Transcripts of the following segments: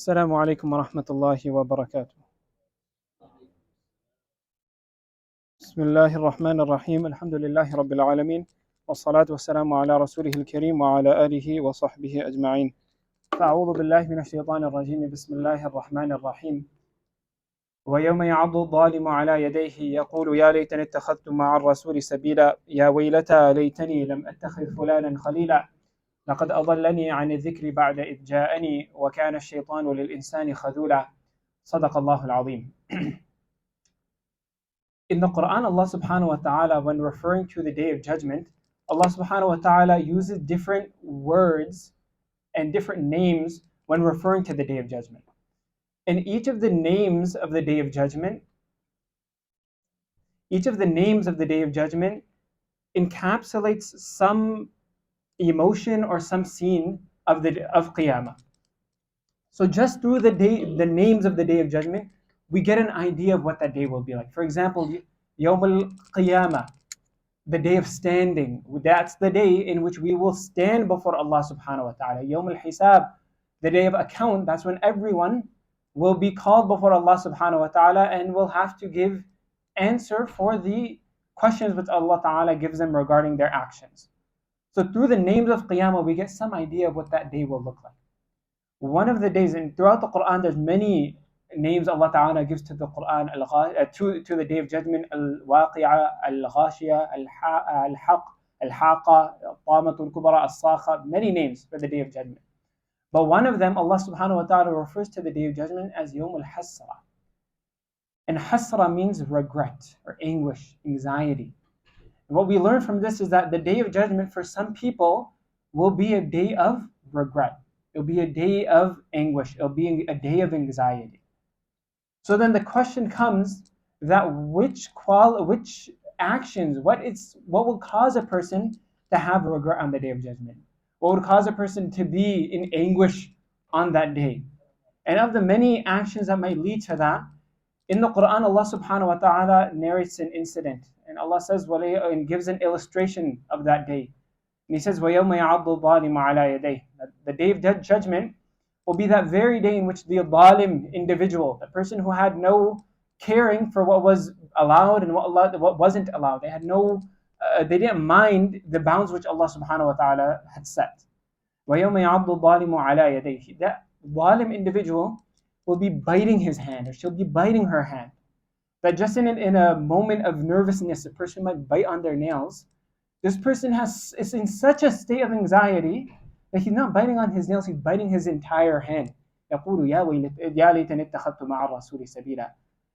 السلام عليكم ورحمة الله وبركاته. بسم الله الرحمن الرحيم. الحمد لله رب العالمين، والصلاة والسلام على رسوله الكريم وعلى آله وصحبه أجمعين. فأعوذ بالله من الشيطان الرجيم. بسم الله الرحمن الرحيم. ويوم يعض الظالم على يديه يقول يا ليتني اتخذت مع الرسول سبيلا يا ويلتى ليتني لم أتخذ فلانا خليلا لقد أضلني عن الذكر بعد إذ جاءني وكان الشيطان للإنسان خذولا. صدق الله العظيم. In the Quran, Allah subhanahu wa ta'ala, when referring to the Day of Judgment, Allah subhanahu wa ta'ala uses different words and different names when referring to the Day of Judgment. And each of the names of the Day of Judgment encapsulates some emotion or some scene of Qiyamah. So just through the names of the Day of Judgment, we get an idea of what that day will be like. For example, Yawm al-Qiyamah, the day of standing. That's the day in which we will stand before Allah subhanahu wa ta'ala. Yawm al-Hisab, the day of account. That's when everyone will be called before Allah subhanahu wa ta'ala and will have to give answer for the questions which Allah ta'ala gives them regarding their actions. So through the names of Qiyamah, we get some idea of what that day will look like. One of the days, and throughout the Quran, there's many names Allah Ta'ala gives to the Quran, to the Day of Judgment: Al-Waqi'ah, Al-Ghashiyah, Al-Haq, Al-Haqa, Al-Tamatul Kubra, Al-Sakha, many names for the Day of Judgment. But one of them, Allah Subhanahu wa Ta'ala refers to the Day of Judgment as Yawm al-Hasra. And Hasra means regret or anguish, anxiety. And what we learn from this is that the Day of Judgment for some people will be a day of regret. It'll be a day of anguish. It'll be a day of anxiety. So then the question comes that which actions, what will cause a person to have regret on the Day of Judgment? What would cause a person to be in anguish on that day? And of the many actions that might lead to that, in the Quran, Allah subhanahu wa ta'ala narrates an incident. And Allah says, and gives an illustration of that day. And He says, وَيَوْمَ يَعَضُّ الظَّالِمُ عَلَى يَدَيْهِ. The day of judgment will be that very day in which the zalim individual, the person who had no caring for what was allowed and what wasn't allowed, they didn't mind the bounds which Allah subhanahu wa ta'ala had set. وَيَوْمَ يَعَضُّ الظَّالِمُ عَلَى يَدَيْهِ. That zalim individual will be biting his hand, or she'll be biting her hand. That just in a moment of nervousness, a person might bite on their nails. This person is in such a state of anxiety that he's not biting on his nails, he's biting his entire hand. يقول يا ليتني اتخذت مع الرسول سبيلا.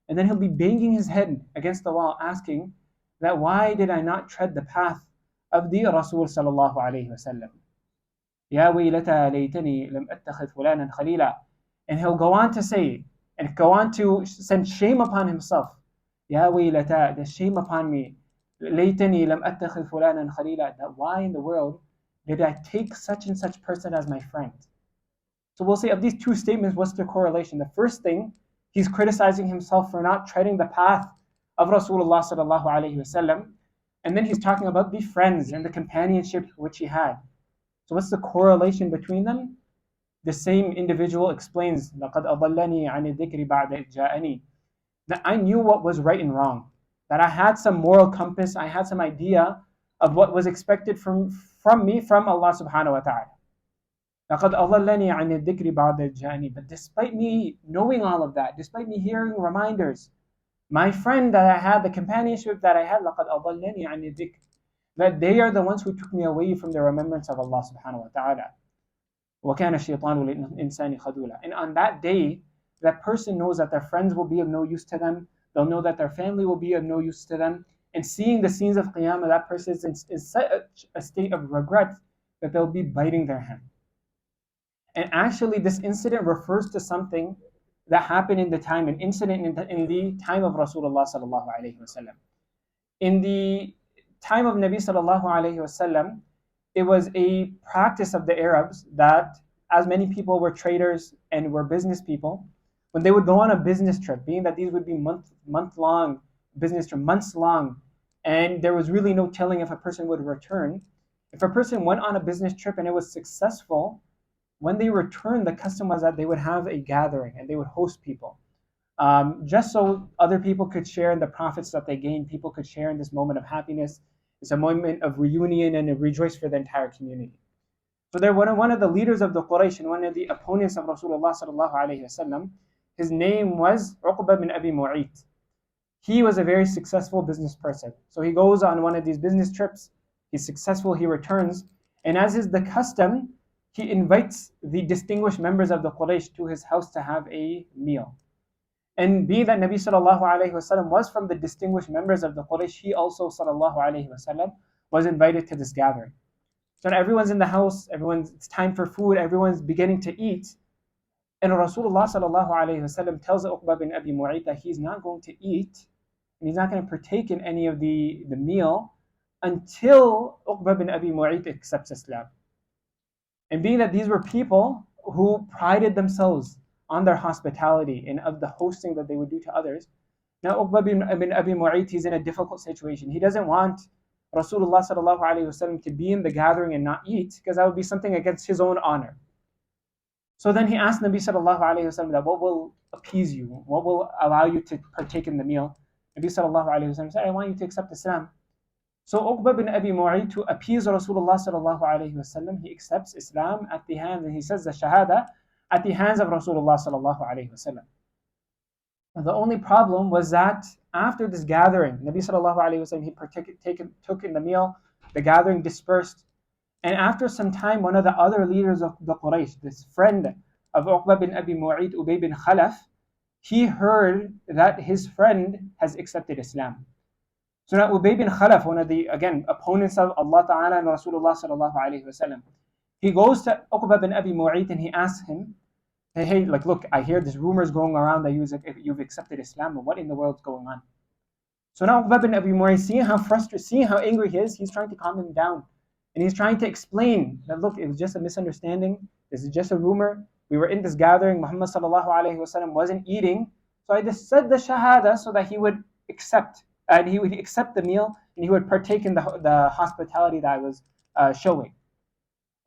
And then he'll be banging his head against the wall, asking that why did I not tread the path of the Rasul sallallahu alayhi wasallam? يا ويلتى ليتني لم أتخذ فلانا خليلا. And he'll go on to say, and go on to send shame upon himself. يا ويلتى, the shame upon me. ليتني لم أتخذ فلانا خليلا. That why in the world did I take such and such person as my friend? So we'll say of these two statements, what's the correlation? The first thing, he's criticizing himself for not treading the path of Rasulullah sallallahu alaihi wasallam, and then he's talking about the friends and the companionship which he had. So what's the correlation between them? The same individual explains, لَقَدْ أَضَلَّنِي عَنِ الذِّكْرِ بَعْدَ إِذْ جَاءَنِي. That I knew what was right and wrong, that I had some moral compass, I had some idea of what was expected from me, from Allah subhanahu wa ta'ala. لَقَدْ أَضَلَّنِي عَنِ الذِّكْرِ بَعْدَ إِذْ جَاءَنِي. But despite me knowing all of that, despite me hearing reminders, my friend that I had, the companionship that I had, لَقَدْ أَضَلَّنِي عَنِ الذِّكْرِ, that they are the ones who took me away from the remembrance of Allah subhanahu wa ta'ala. وَكَانَ الشَّيْطَانُ لِلْإِنسَانِ خَذُولًا. And on that day, that person knows that their friends will be of no use to them. They'll know that their family will be of no use to them. And seeing the scenes of Qiyamah, that person is in such a state of regret that they'll be biting their hand. And actually, this incident refers to something that happened in the time, an incident in the time of Rasulullah sallallahu alaihi wasallam. In the time of Nabi sallallahu alaihi wasallam, it was a practice of the Arabs that, as many people were traders and were business people, when they would go on a business trip, being that these would be month-long business trip, months long, and there was really no telling if a person would return. If a person went on a business trip and it was successful, when they returned, the custom was that they would have a gathering and they would host people. Just so other people could share in the profits that they gained, people could share in this moment of happiness. It's a moment of reunion and a rejoice for the entire community. So they're one of the leaders of the Quraysh and one of the opponents of Rasulullah sallallahu alaihi wasallam. His name was Uqba bin Abi Mu'ayt. He was a very successful business person. So he goes on one of these business trips. He's successful. He returns, and as is the custom, he invites the distinguished members of the Quraysh to his house to have a meal. And being that Nabi sallallahu alaihi wasallam was from the distinguished members of the Quraysh, he also sallallahu alaihi wasallam was invited to this gathering. So now everyone's in the house, it's time for food, everyone's beginning to eat. And Rasulullah sallallahu alaihi wasallam tells Uqba bin Abi Mu'ayt that he's not going to eat and he's not going to partake in any of the meal until Uqba bin Abi Mu'ayt accepts Islam. And being that these were people who prided themselves on their hospitality and of the hosting that they would do to others, now Uqba bin Abi Mu'ayt, he's in a difficult situation. He doesn't want Rasulullah sallallahu alaihi wasallam to be in the gathering and not eat, because that would be something against his own honor. So then he asked Nabi sallallahu alaihi wasallam that what will appease you, what will allow you to partake in the meal. Nabi sallallahu alaihi wasallam said, I want you to accept Islam. So Uqba bin Abi Mu'ayt, to appease Rasulullah sallallahu alaihi wasallam, he accepts Islam at the hands, and he says the Shahada at the hands of Rasulullah sallallahu alaihi wasallam. The only problem was that after this gathering, Nabi sallallahu alaihi wasallam, he took in the meal, the gathering dispersed, and after some time, one of the other leaders of the Quraysh, this friend of Uqba bin Abi Mu'ayt, Ubay bin Khalaf, he heard that his friend has accepted Islam. So now Ubay bin Khalaf, one of the, again, opponents of Allah Ta'ala and Rasulullah sallallahu alaihi wasallam, he goes to Uqba bin Abi Mu'ayt and he asks him, hey, like, look, I hear there's rumors going around that you've accepted Islam, but what in the world's going on? So now Uqba bin Abi Mu'ayt, seeing how frustrated, seeing how angry he is, he's trying to calm him down. And he's trying to explain that, look, it was just a misunderstanding. This is just a rumor. We were in this gathering. Muhammad sallallahu alaihi wasallam wasn't eating. So I just said the Shahada so that he would accept. And he would accept the meal and he would partake in the hospitality that I was showing.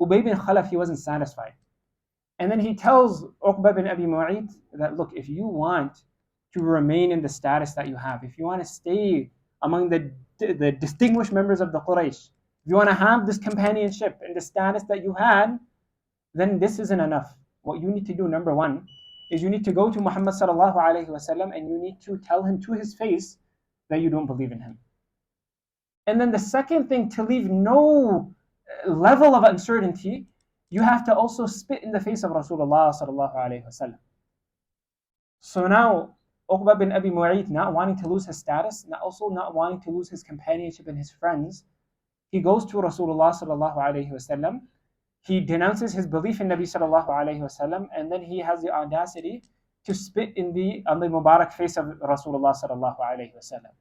Ubay bin Khalaf, he wasn't satisfied. And then he tells Uqba bin Abi Mu'ayt that, look, if you want to remain in the status that you have, if you want to stay among the distinguished members of the Quraysh, if you want to have this companionship and the status that you had, then this isn't enough. What you need to do, number one, is you need to go to Muhammad sallallahu alaihi wasallam and you need to tell him to his face that you don't believe in him. And then the second thing, to leave no level of uncertainty, you have to also spit in the face of Rasulullah sallallahu alaihi wasallam. So now Uqba bin Abi Mu'ayt, not wanting to lose his status, and also not wanting to lose his companionship and his friends, he goes to Rasulullah sallallahu alaihi wasallam. He denounces his belief in Nabi sallallahu alaihi wasallam, and then he has the audacity to spit on the Mubarak face of Rasulullah sallallahu alaihi wasallam.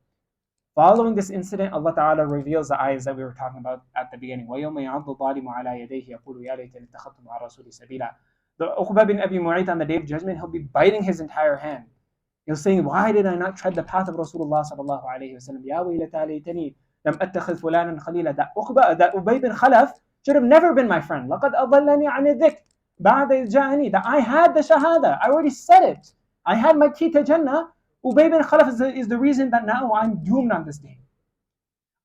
Following this incident, Allah Ta'ala reveals the ayahs that we were talking about at the beginning. وَيَوْمَ يَعَضُّ الظَّالِمُ عَلَى يَدَيْهِ يَقُولُ يَا لَيْتَنِي اتَّخَذْتُ مَعَ الرَّسُولِ سَبِيلًا. The Uqba bin Abi Mu'ayt, on the day of judgment, he'll be biting his entire hand. He'll say, why did I not tread the path of Rasulullah sallallahu alaihi wasallam? يَا وَيْلَتَى لَيْتَنِي لَمْ أَتَّخِذْ فُلَانًا خَلِيلًا. That Ubay bin Khalaf should have never been my friend. لَقَدْ أَضَلَّنِي عَنِ الذِّكْرِ بَعْدَ إِذْ جَاءَنِي. That I had the Shahada. I already said it. I had my key to Jannah. Ubay bin Khalaf is the reason that now I'm doomed on this day.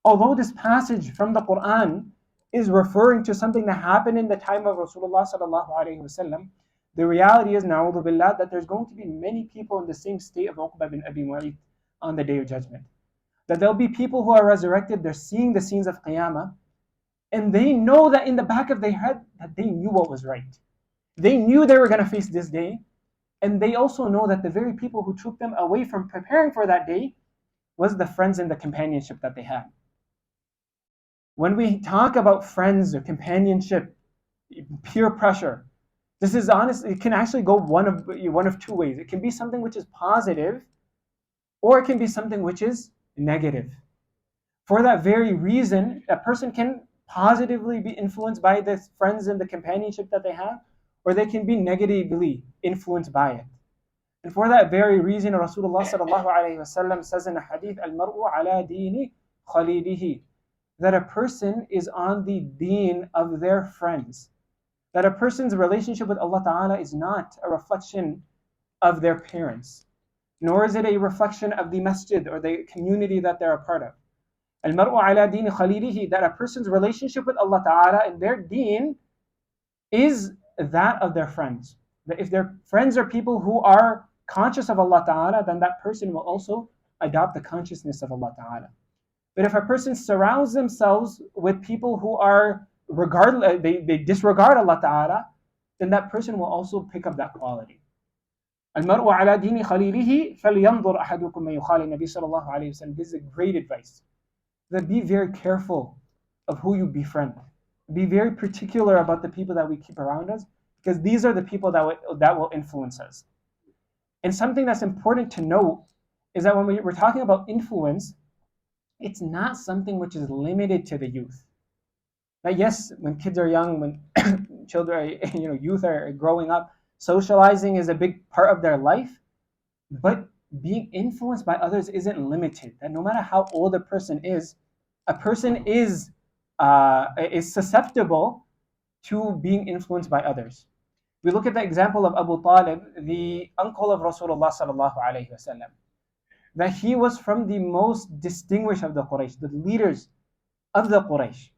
Although this passage from the Quran is referring to something that happened in the time of Rasulullah sallallahu alaihi wasallam, the reality is, na'udhu billah, that there's going to be many people in the same state of Uqba bin Abi Mu'ayt on the day of judgment. That there'll be people who are resurrected, they're seeing the scenes of Qiyamah, and they know that in the back of their head that they knew what was right. They knew they were going to face this day, and they also know that the very people who took them away from preparing for that day was the friends and the companionship that they had. When we talk about friends or companionship, peer pressure, this is honestly, it can actually go one of two ways. It can be something which is positive, or it can be something which is negative. For that very reason, a person can positively be influenced by the friends and the companionship that they have, or they can be negatively influenced by it. And for that very reason, Rasulullah sallallahu alaihi wasallam says in a hadith, "Al-mar'u ala dini khalilihi," that a person is on the deen of their friends. that a person's relationship with Allah Ta'ala is not a reflection of their parents, nor is it a reflection of the masjid or the community that they're a part of. Al-mar'u ala deen khalilihi, that a person's relationship with Allah Ta'ala and their deen is that of their friends. That if their friends are people who are conscious of Allah Ta'ala, then that person will also adopt the consciousness of Allah Ta'ala. But if a person surrounds themselves with people who are they disregard Allah Ta'ala, then that person will also pick up that quality. Al-mar'u ala dini khalilihi falyanzur ahadukum man yukhali. Nabi sallallahu alayhi wa sallam, this is a great advice. That be very careful of who you befriend. Be very particular about the people that we keep around us, because these are the people that will influence us. And something that's important to note is that when we're talking about influence, it's not something which is limited to the youth. That yes, when kids are young, when youth are growing up, socializing is a big part of their life, but being influenced by others isn't limited. That no matter how old a person is susceptible to being influenced by others. We look at the example of Abu Talib, the uncle of Rasulullah sallallahu alaihi wasallam. That he was from the most distinguished of the Quraysh, the leaders of the Quraysh.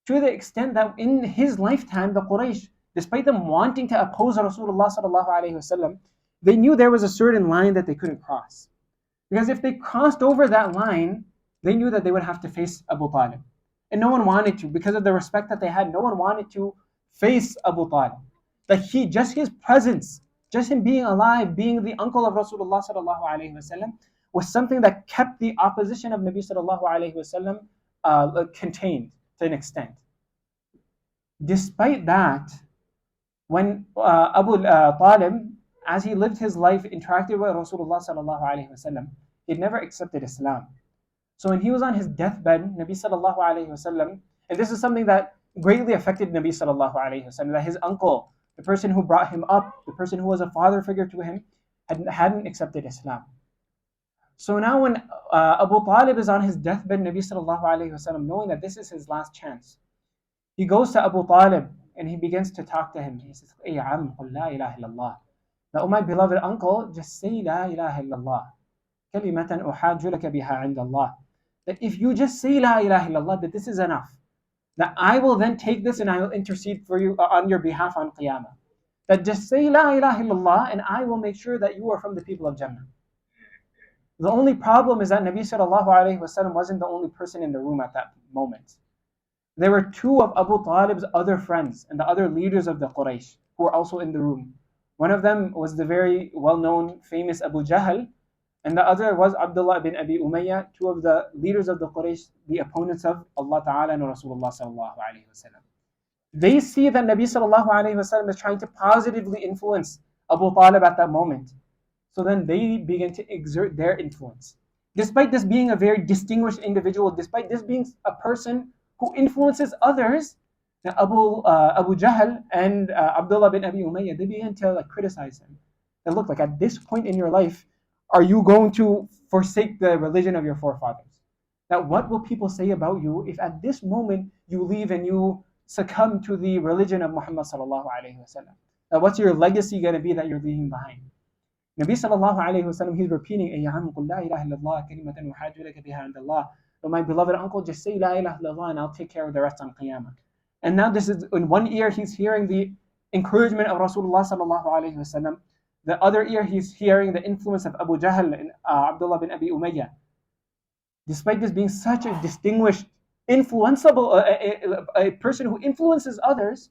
To the extent that in his lifetime, the Quraysh, despite them wanting to oppose Rasulullah sallallahu alaihi wasallam, they knew there was a certain line that they couldn't cross. Because if they crossed over that line, they knew that they would have to face Abu Talib. And no one wanted to, because of the respect that they had, no one wanted to face Abu Talib. That his presence, just him being alive, being the uncle of Rasulullah sallallahu alaihi wasallam, was something that kept the opposition of Nabi sallallahu alaihi wasallam contained to an extent. Despite that, when Abu Talib, as he lived his life, interacted with Rasulullah sallallahu alaihi wasallam, he never accepted Islam. So when he was on his deathbed, Nabi sallallahu alaihi wasallam, and this is something that greatly affected Nabi sallallahu alaihi wasallam, that his uncle, the person who brought him up, the person who was a father figure to him, hadn't accepted Islam. So now when Abu Talib is on his deathbed, Nabi sallallahu alaihi wasallam, knowing that this is his last chance, he goes to Abu Talib and he begins to talk to him. He says, "Ay am, qul la ilaha illallah." Now, oh my beloved uncle, just say la ilaha illallah. Kalimatan uhajju laka biha 'inda Allah. That if you just say la ilaha illallah, that this is enough. That I will then take this and I will intercede for you on your behalf on Qiyamah. That just say la ilaha illallah and I will make sure that you are from the people of Jannah. The only problem is that Nabi sallallahu alaihi wasallam wasn't the only person in the room at that moment. There were two of Abu Talib's other friends and the other leaders of the Quraysh who were also in the room. One of them was the very well-known, famous Abu Jahl, and the other was Abdullah bin Abi Umayyah, two of the leaders of the Quraysh, the opponents of Allah Ta'ala and Rasulullah sallallahu alaihi wasallam. They see that Nabi sallallahu alaihi wasallam is trying to positively influence Abu Talib at that moment. So then they begin to exert their influence. Despite this being a very distinguished individual, despite this being a person who influences others, Abu Jahl and Abdullah bin Abi Umayyah, they began to criticize him. And look, at this point in your life, are you going to forsake the religion of your forefathers? Now, what will people say about you if at this moment you leave and you succumb to the religion of Muhammad sallallahu alaihi wasallam? Now, what's your legacy going to be that you're leaving behind? Nabi sallallahu alaihi wasallam, he's repeating, "Ay am, qul la ilaha illallah, kalimatan uhajju laka biha 'inda Allah." But my beloved uncle, just say la ilaha illallah and I'll take care of the rest on Qiyamah. And now this is, in one ear he's hearing the encouragement of Rasulullah sallallahu alaihi wasallam. The other ear he's hearing the influence of Abu Jahl and Abdullah bin Abi Umayyah. Despite this being such a distinguished, influenceable, a person who influences others,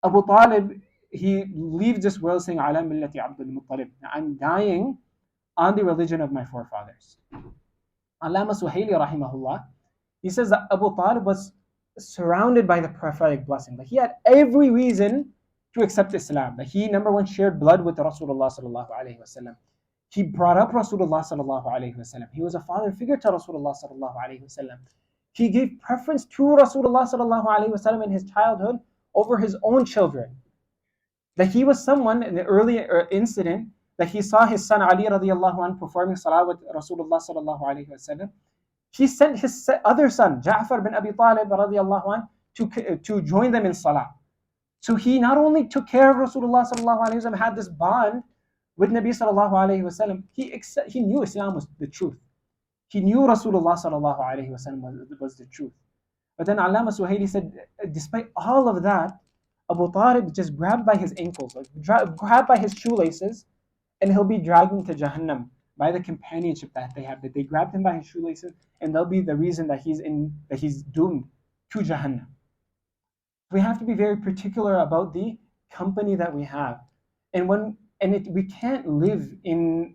Abu Talib, he leaves this world saying, "Ala millati Abdul Muttalib." I'm dying on the religion of my forefathers. Allama Suhaili rahimahullah, he says that Abu Talib was surrounded by the prophetic blessing. That he had every reason to accept Islam. That he, number one, shared blood with Rasulullah sallallahu alaihi wasallam. He brought up Rasulullah sallallahu alaihi wasallam. He was a father figure to Rasulullah sallallahu alaihi wasallam. He gave preference to Rasulullah sallallahu alaihi wasallam in his childhood over his own children. That he was someone in the early incident that he saw his son Ali radiallahu anhu performing salah with Rasulullah sallallahu alaihi wasallam. He sent his other son Ja'far bin Abi Talib radiallahu anhu to join them in salah. So he not only took care of Rasulullah sallallahu alaihi wasallam, had this bond with Nabi sallallahu alaihi wasallam, he knew Islam was the truth. He knew Rasulullah sallallahu alaihi wasallam was the truth. But then Allama Suhaili said, despite all of that, Abu Talib just grabbed by his ankles, like grabbed by his shoelaces, and he'll be dragged into Jahannam by the companionship that they have. That they grabbed him by his shoelaces, and they'll be the reason that he's doomed to Jahannam. We have to be very particular about the company that we have, and we can't live in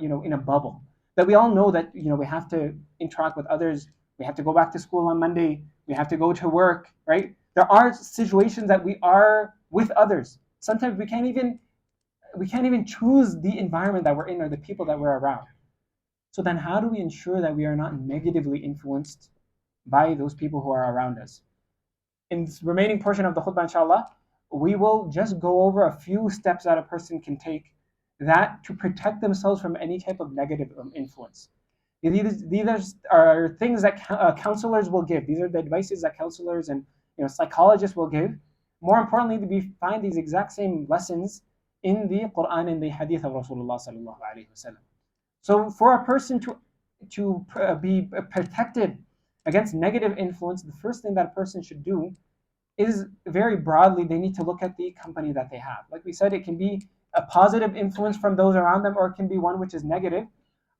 in a bubble. That we all know that we have to interact with others. We have to go back to school on Monday. We have to go to work, right? There are situations that we are with others. Sometimes we can't even choose the environment that we're in or the people that we're around. So then how do we ensure that we are not negatively influenced by those people who are around us? In this remaining portion of the khutbah, inshallah, we will just go over a few steps that a person can take that to protect themselves from any type of negative influence. These are things that counselors will give. These are the advices that counselors and psychologists will give. More importantly, we find these exact same lessons in the Quran and the Hadith of Rasulullah sallallahu alaihi wasallam. So for a person to be protected against negative influence, the first thing that a person should do is, very broadly, they need to look at the company that they have. Like we said, it can be a positive influence from those around them, or it can be one which is negative.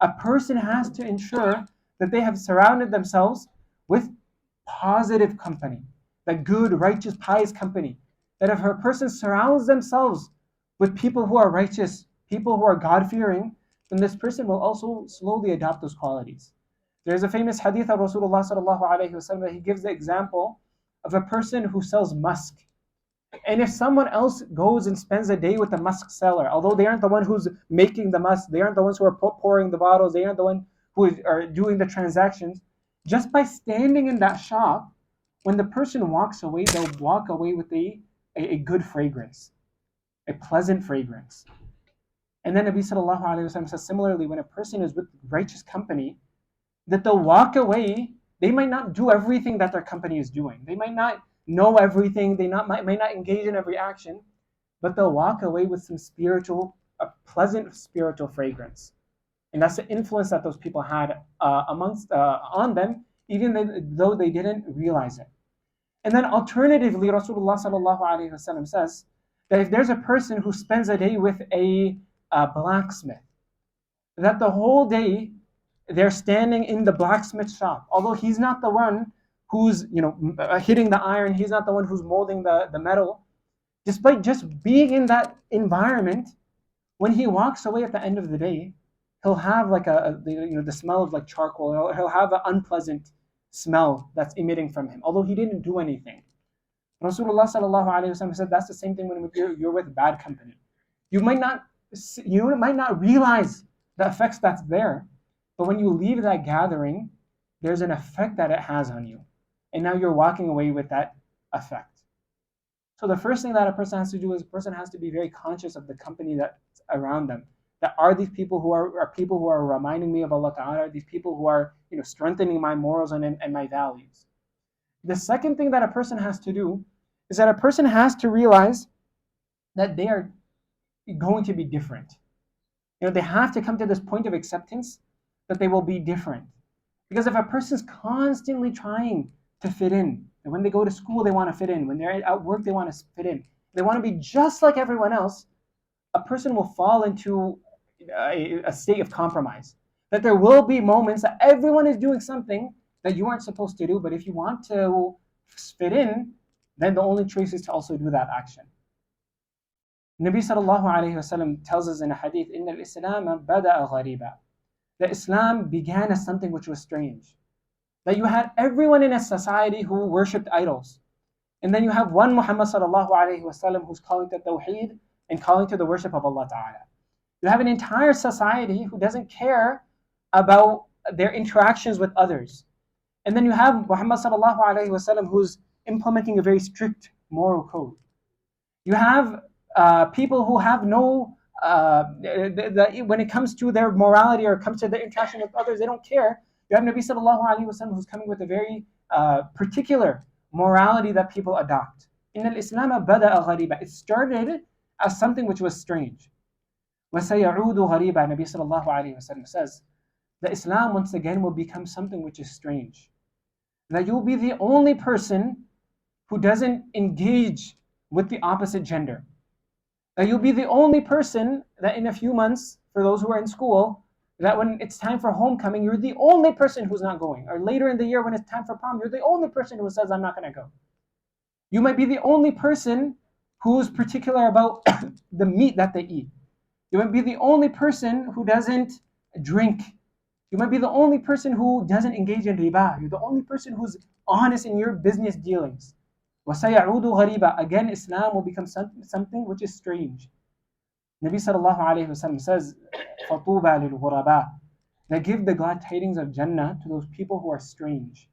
A person has to ensure that they have surrounded themselves with positive company, the good, righteous, pious company. That if a person surrounds themselves with people who are righteous, people who are God-fearing, then this person will also slowly adopt those qualities. There's a famous hadith of Rasulullah sallallahu alaihi wasallam that he gives the example of a person who sells musk. And if someone else goes and spends a day with the musk seller, although they aren't the one who's making the musk, they aren't the ones who are pouring the bottles, they aren't the one who are doing the transactions, just by standing in that shop, when the person walks away, they'll walk away with a good fragrance, a pleasant fragrance. And then Nabi sallallahu alaihi wasallam says, similarly, when a person is with righteous company, that they'll walk away. They might not do everything that their company is doing. They might not know everything. They might not engage in every action, but they'll walk away with some a pleasant spiritual fragrance. And that's the influence that those people had on them, even though they didn't realize it. And then alternatively, Rasulullah sallallahu alaihi wasallam says that if there's a person who spends a day with a blacksmith, that the whole day they're standing in the blacksmith shop, although he's not the one who's hitting the iron, he's not the one who's molding the metal. Despite just being in that environment, when he walks away at the end of the day, he'll have like the smell of like charcoal. He'll have an unpleasant smell that's emitting from him, although he didn't do anything. Rasulullah sallallahu alaihi wasallam said that's the same thing when you're with bad company. You might not realize the effects that's there, but when you leave that gathering, there's an effect that it has on you. And now you're walking away with that effect. So the first thing that a person has to do is a person has to be very conscious of the company that's around them. That are these people who are people who are reminding me of Allah Ta'ala, are these people who are strengthening my morals and my values. The second thing that a person has to do is that a person has to realize that they are going to be different. They have to come to this point of acceptance that they will be different. Because if a person's constantly trying to fit in, and when they go to school they want to fit in, when they're at work they want to fit in, they want to be just like everyone else, a person will fall into a state of compromise. That there will be moments that everyone is doing something that you aren't supposed to do, but if you want to fit in, then the only choice is to also do that action. Nabi sallallahu alayhi wasallam tells us in a hadith, "Inna al-Islam bada'a ghariba." That Islam began as something which was strange. That you had everyone in a society who worshipped idols. And then you have one Muhammad sallallahu alayhi wasallam who's calling to Tawheed and calling to the worship of Allah Ta'ala. You have an entire society who doesn't care about their interactions with others. And then you have Muhammad sallallahu alayhi wasallam who's implementing a very strict moral code. You have people who have no when it comes to their morality or comes to their interaction with others, they don't care. You have Nabi sallallahu alaihi wasallam who's coming with a very particular morality that people adopt إِنَّ الْإِسْلَامَ بَدَأَ غَرِيبًا. It started as something which was strange. وَسَيَعُودُ غَرِيبًا. Nabi sallallahu alayhi wa sallam says, that Islam once again will become something which is strange. That you'll be the only person who doesn't engage with the opposite gender. That you'll be the only person that in a few months, for those who are in school, that when it's time for homecoming, you're the only person who's not going. Or later in the year when it's time for prom, you're the only person who says, I'm not going to go. You might be the only person who's particular about the meat that they eat. You might be the only person who doesn't drink. You might be the only person who doesn't engage in riba. You're the only person who's honest in your business dealings. وَسَيَعُودُ غَرِيبًا. Again, Islam will become something which is strange. Nabi sallallahu alayhi wa sallam says, فَطُوبَى لِلْغُرَبَاءِ. That give the glad tidings of Jannah to those people who are strange.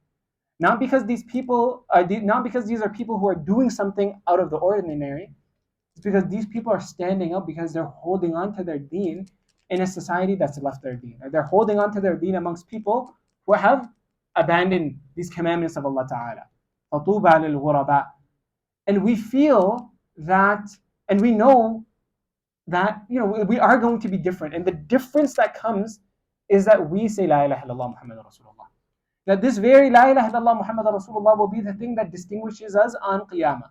Not because these are people who are doing something out of the ordinary. It's because these people are standing up because they're holding on to their deen in a society that's left their deen. Or they're holding on to their deen amongst people who have abandoned these commandments of Allah Ta'ala. فَطُوبَى لِلْغُرَبَاءِ. And we feel that, and we know that, we are going to be different. And the difference that comes is that we say, La ilaha illallah Muhammad Rasulullah. That this very La ilaha illallah Muhammad Rasulullah will be the thing that distinguishes us on Qiyamah.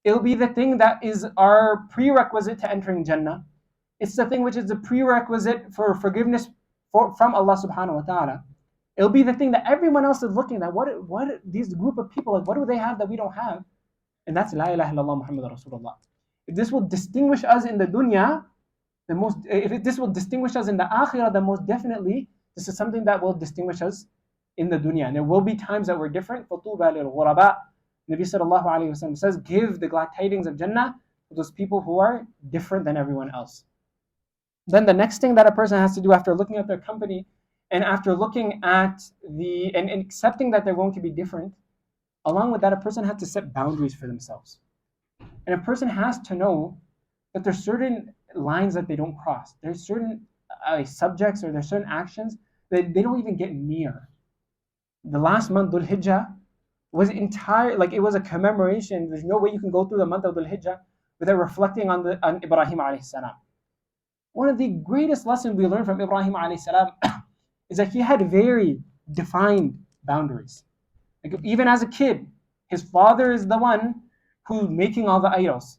It'll be the thing that is our prerequisite to entering Jannah. It's the thing which is the prerequisite for forgiveness from Allah subhanahu wa ta'ala. It'll be the thing that everyone else is looking at. What these group of people, like, what do they have that we don't have? And that's La ilaha illallah Muhammad Rasulullah. If this will distinguish us in the dunya, if this will distinguish us in the akhirah, then most definitely this is something that will distinguish us in the dunya. And there will be times that we're different. فَطُوبَى لِلْغُرَبَاءِ. Nabi sallallahu alayhi wa sallam says, give the glad tidings of Jannah to those people who are different than everyone else. Then the next thing that a person has to do after looking at their company and after looking at and accepting that they're going to be different, along with that, a person has to set boundaries for themselves. And a person has to know that there's certain lines that they don't cross. There's certain subjects or there's certain actions that they don't even get near. The last month, Dhul Hijjah, was it was a commemoration. There's no way you can go through the month of Dhul Hijjah without reflecting on Ibrahim alayhi salam. One of the greatest lessons we learn from Ibrahim alayhi salam is that he had very defined boundaries. Like, even as a kid, his father is the one who's making all the idols.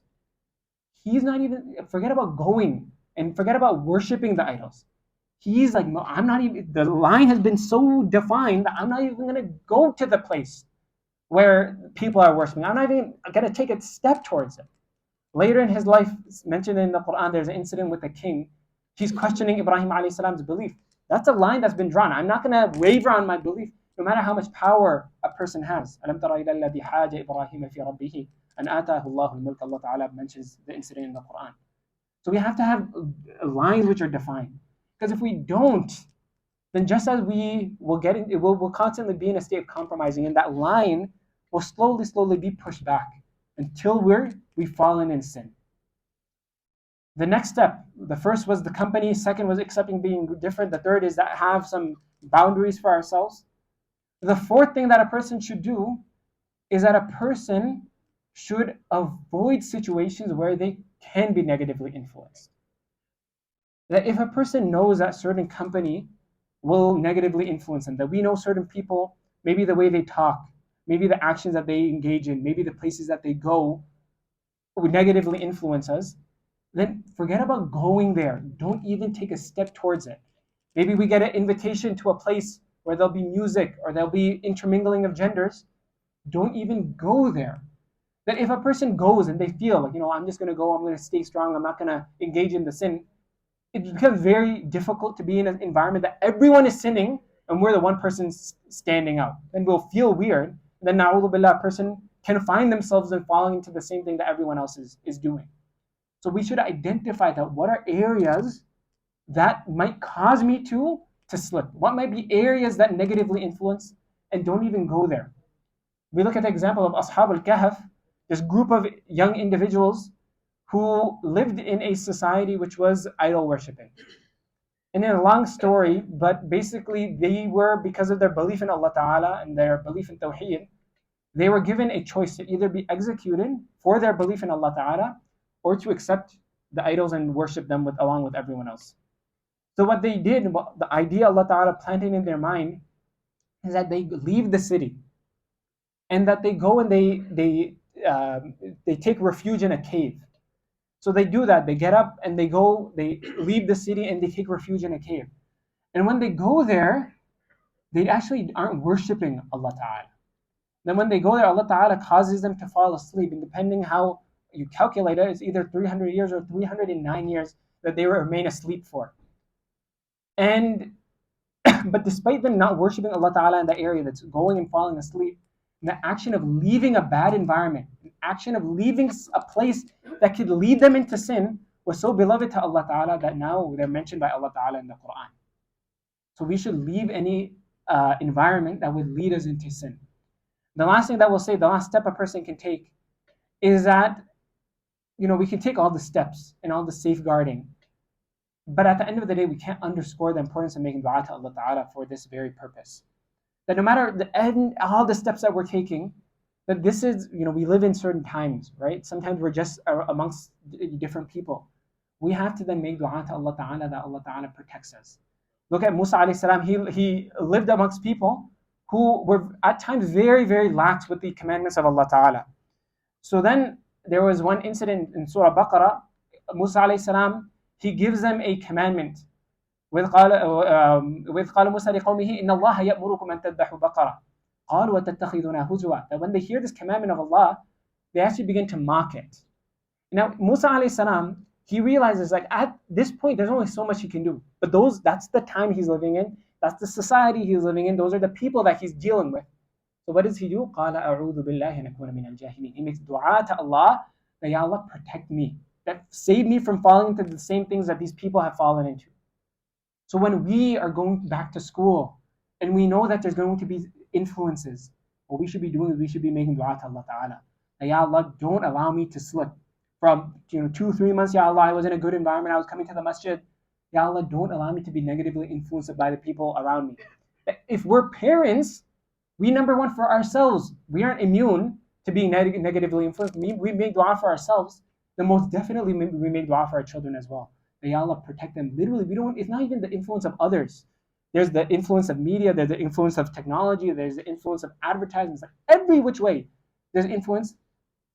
He's not even, forget about going and forget about worshiping the idols. He's like, no, I'm not even, the line has been so defined that I'm not even going to go to the place where people are worshiping. I'm not even going to take a step towards it. Later in his life, mentioned in the Quran, there's an incident with a king. He's questioning Ibrahim alayhi salam's belief. That's a line that's been drawn. I'm not going to waver on my belief, no matter how much power a person has. أَلَمْ تَرَ إِلَى الَّذِي حَاجَ إِبْرَاهِيمَ فِي رَبِّهِ أَنْ آتَاهُ اللَّهُ الْمُلْكَ. Allah Ta'ala mentions the incident in the Quran. So we have to have lines which are defined. Because if we don't, then just as we will get in, we'll constantly be in a state of compromising, and that line will slowly be pushed back until we've fallen in sin. The next step, the first was the company, second was accepting being different, the third is that have some boundaries for ourselves. The fourth thing that a person should do is that a person should avoid situations where they can be negatively influenced. That if a person knows that certain company will negatively influence them, that we know certain people, maybe the way they talk, maybe the actions that they engage in, maybe the places that they go would negatively influence us, then forget about going there. Don't even take a step towards it. Maybe we get an invitation to a place where there'll be music or there'll be intermingling of genders. Don't even go there. That if a person goes and they feel like, I'm just going to go, I'm going to stay strong, I'm not going to engage in the sin, it becomes very difficult to be in an environment that everyone is sinning and we're the one person standing out. Then we'll feel weird. Then na'udhu billah, a person can find themselves in falling into the same thing that everyone else is doing. So we should identify that what are areas that might cause me to slip. What might be areas that negatively influence, and don't even go there. We look at the example of Ashab al-Kahf, this group of young individuals who lived in a society which was idol worshipping. And in a long story, but basically they were, because of their belief in Allah Ta'ala and their belief in Tawheed, they were given a choice to either be executed for their belief in Allah Ta'ala or to accept the idols and worship them along with everyone else. So what they did, the idea Allah Ta'ala planted in their mind is that they leave the city and that they go and they take refuge in a cave. So they do that. They get up and they go, they leave the city and they take refuge in a cave. And when they go there, they actually aren't worshiping Allah Ta'ala. Then when they go there, Allah Ta'ala causes them to fall asleep. And depending how you calculate it, it's either 300 years or 309 years that they remain asleep for. And but despite them not worshiping Allah Ta'ala in the area, that's going and falling asleep, the action of leaving a bad environment, the action of leaving a place that could lead them into sin was so beloved to Allah Ta'ala that now they're mentioned by Allah Ta'ala in the Quran. So we should leave any environment that would lead us into sin. The last thing that we'll say, the last step a person can take is that, we can take all the steps and all the safeguarding, but at the end of the day, we can't underscore the importance of making dua to Allah Ta'ala for this very purpose. That no matter all the steps that we're taking, that this is, we live in certain times, right? Sometimes we're just amongst different people. We have to then make dua to Allah Ta'ala that Allah Ta'ala protects us. Look at Musa alayhi salam, he lived amongst people who were at times very, very lax with the commandments of Allah Ta'ala. So then there was one incident in Surah Baqarah, Musa alayhi salam, he gives them a commandment. وإذ قال موسى لقومه إن الله يأمركم أن تذبحوا بقرة قالوا وتتخذنا هزوا. That when they hear this commandment of Allah, they actually begin to mock it. Now Musa alayhi salam, he realizes at this point there's only so much he can do. But that's the time he's living in, that's the society he's living in, those are the people that he's dealing with. So what does he do? قال أعوذ بالله أن أكون من الجاهلين. He makes dua to Allah that Ya Allah protect me, that save me from falling into the same things that these people have fallen into. So when we are going back to school and we know that there's going to be influences, what we should be doing is we should be making dua to Allah Ta'ala. That, Ya Allah, don't allow me to slip. From 2-3 months, Ya Allah, I was in a good environment, I was coming to the masjid. Ya Allah, don't allow me to be negatively influenced by the people around me. If we're parents, we number one for ourselves, we aren't immune to being negatively influenced. We make dua for ourselves, then most definitely we make dua for our children as well. May Allah protect them. Literally, it's not even the influence of others. There's the influence of media, there's the influence of technology, there's the influence of advertisements. Every which way, there's influence.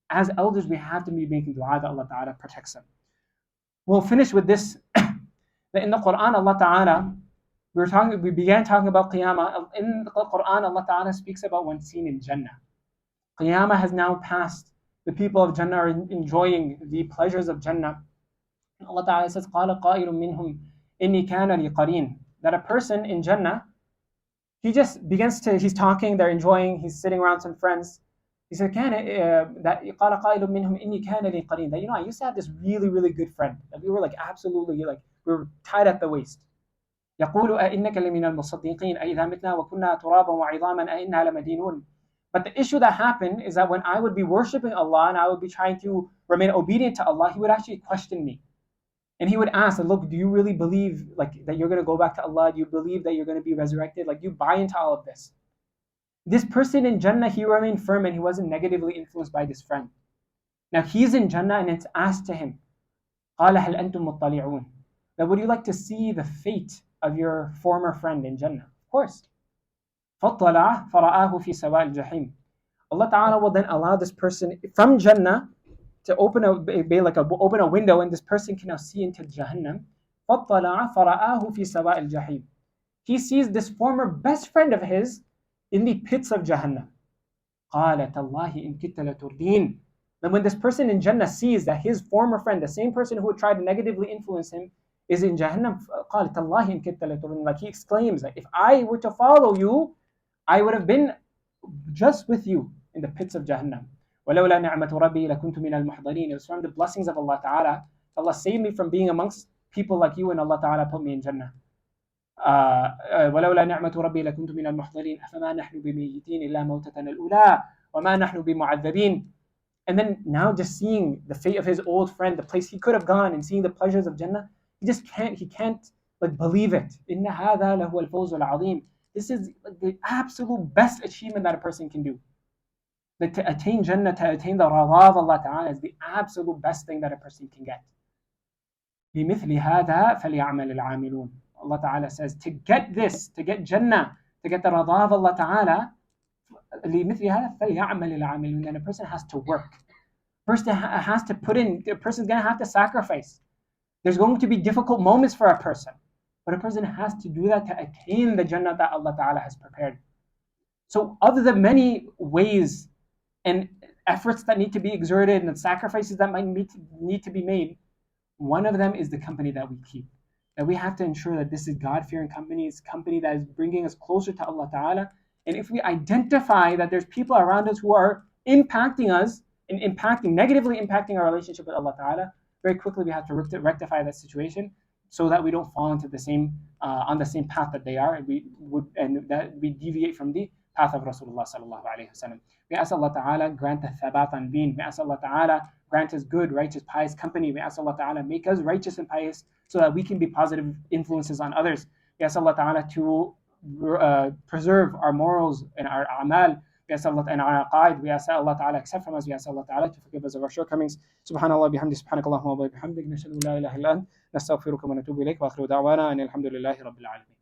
As elders, we have to be making dua that Allah Ta'ala protects them. We'll finish with this. That in the Quran, Allah Ta'ala, we began talking about Qiyamah. In the Quran, Allah Ta'ala speaks about one scene in Jannah. Qiyamah has now passed. The people of Jannah are enjoying the pleasures of Jannah. Allah Ta'ala says, قَالَ قَائِلٌ مِّنْهُمْ إِنِّي كَانَ لِي قَرِينٌ. That a person in Jannah, he's talking, they're enjoying, he's sitting around some friends. He said, that قَالَ قَائِلٌ مِّنْهُمْ إِنِّي كَانَ لِي قَرِينٌ. That, I used to have this really, really good friend. That we were absolutely, we were tied at the waist. يَقُولُ أَإِنَّكَ لَمِنَ الْمُصَدِّقِينَ أَإِذَا مِتْنَا وَكُنَّا تُرَابًا وَعِظَامًا أَإِنَّا لَمَدِينُونَ. But the issue that happened is that when I would be worshipping Allah and I would be trying to remain obedient to Allah, He would actually question me. And He would ask, look, do you really believe that you're going to go back to Allah? Do you believe that you're going to be resurrected? You buy into all of this? This person in Jannah, he remained firm and he wasn't negatively influenced by this friend. Now he's in Jannah and it's asked to him, قَالَ هَلْ أَنْتُمْ مُطَّلِعُونَ. That would you like to see the fate of your former friend in Jannah? Of course. فَاطَّلَعَ فَرَآهُ فِي سَوَاءِ الْجَحِيمِ. Allah Ta'ala will then allow this person from Jannah to open a window, and this person can now see into Jahannam. فَاطَّلَعَ فَرَآهُ فِي سَوَاءِ الْجَحِيمِ. He sees this former best friend of his in the pits of Jahannam. قَالَ تَاللَّهِ إِن كِدتَّ لَتُرْدِينَ. Then when this person in Jannah sees that his former friend, the same person who would try to negatively influence him, is in Jahannam, قَالَ تَاللَّهِ إِن كِدتَّ لَتُرْدِينَ. He exclaims, if I were to follow you, I would have been just with you in the pits of Jahannam. وَلَوْلَا نِعْمَةُ رَبِّي لَكُنْتُ مِنَ الْمُحْضَرِينَ. It was from the blessings of Allah Ta'ala. Allah saved me from being amongst people like you, and Allah Ta'ala put me in Jannah. وَلَوْلَا نِعْمَةُ رَبِّي لَكُنْتُ مِنَ الْمُحْضَرِينَ أَفَمَا نَحْنُ بِمَيِّتِينَ إِلَّا مَوْتَتَنَا الْأُولَىٰ وَمَا نَحْنُ بِمُعَذَّبِينَ. And then now just seeing the fate of his old friend, the place he could have gone, and seeing the pleasures of Jannah, he can't believe it. إِنَّ هَذَا لَهُوَ الْفَوْزُ الْعَظِيمُ. This is the absolute best achievement that a person can do. that to attain Jannah, to attain the Radha of Allah Ta'ala is the absolute best thing that a person can get. لِمِثْلِ هَذَا فَلْيَعْمَلِ الْعَامِلُونَ. Allah Ta'ala says, to get this, to get Jannah, to get the Radha of Allah Ta'ala, لِمِثْلِ هَذَا فَلْيَعْمَلِ الْعَامِلُونَ. Then a person has to work. Person has to put in, a person's going to have to sacrifice. There's going to be difficult moments for a person. But a person has to do that to attain the Jannah that Allah Ta'ala has prepared. So of the many ways and efforts that need to be exerted and sacrifices that might need to be made, one of them is the company that we keep. That we have to ensure that this is God-fearing company, it's company that is bringing us closer to Allah Ta'ala. And if we identify that there's people around us who are impacting us and negatively impacting our relationship with Allah Ta'ala, very quickly we have to rectify that situation so that we don't fall into the same on the same path that they are, and that we deviate from the path of Rasulullah sallallahu alaihi wasallam. We ask Allah Ta'ala grant the thabat on deen. We ask Allah Ta'ala grant us good, righteous, pious company. We ask Allah Ta'ala make us righteous and pious so that we can be positive influences on others. We ask Allah Ta'ala to preserve our morals and our a'mal. We ask Allah and our aqaid. We ask Allah Ta'ala accept from us. We ask Allah Ta'ala to forgive us of our shortcomings. Subhanallah bihamdi, subhanakallahumma wa bihamdik, nashhadu an la ilaha illa ant, nastaghfiruka wa natubu ilayk, wa akhiru da'wana anil hamdulillahi rabbil alamin.